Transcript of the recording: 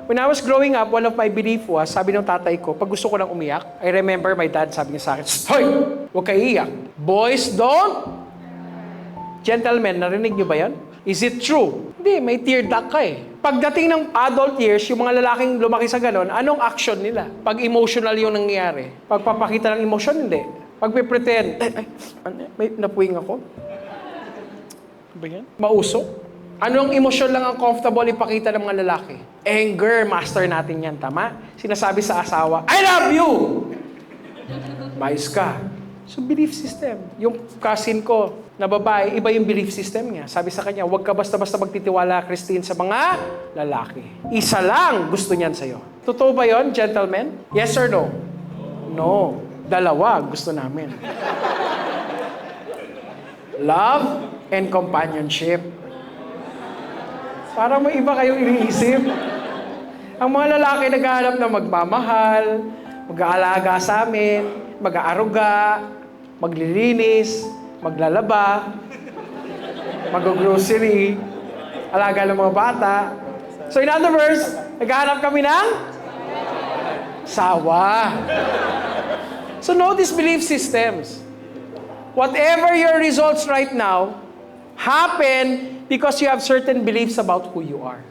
When I was growing up, one of my belief was, sabi ng tatay ko, pag gusto ko nang umiyak, I remember my dad sabi niya sa akin, "Hoy! Huwag kayo iiyak. Boys don't." Gentlemen, narinig niyo ba yan? Is it true? Hindi, may tear duct ka eh. Pagdating ng adult years, yung mga lalaking lumaki sa ganon, anong action nila? Pag emotional yung nangyayari. Pagpapakita ng emotion, hindi. Pagpipretend, may napuwing ako. Ano ba yan? Mausok. Anong emosyon lang ang comfortable ipakita ng mga lalaki? Anger, master natin yan, tama? Sinasabi sa asawa, I love you! Bias ka. So, belief system. Yung cousin ko na babae, iba yung belief system niya. Sabi sa kanya, huwag ka basta-basta magtitiwala, Christine, sa mga lalaki. Isa lang gusto niyan sa'yo. Totoo ba yon, gentlemen? Yes or no? No. Dalawa gusto namin. Love and companionship. Parang may iba kayong iniisip. Ang mga lalaki naghahanap na magmamahal, mag-aalaga sa amin, mag-aaruga, maglilinis, maglalaba, mag-grocery, alaga ng mga bata. So in other words, naghahanap kami ng sawa. So know these belief systems. Whatever your results right now, happen because you have certain beliefs about who you are.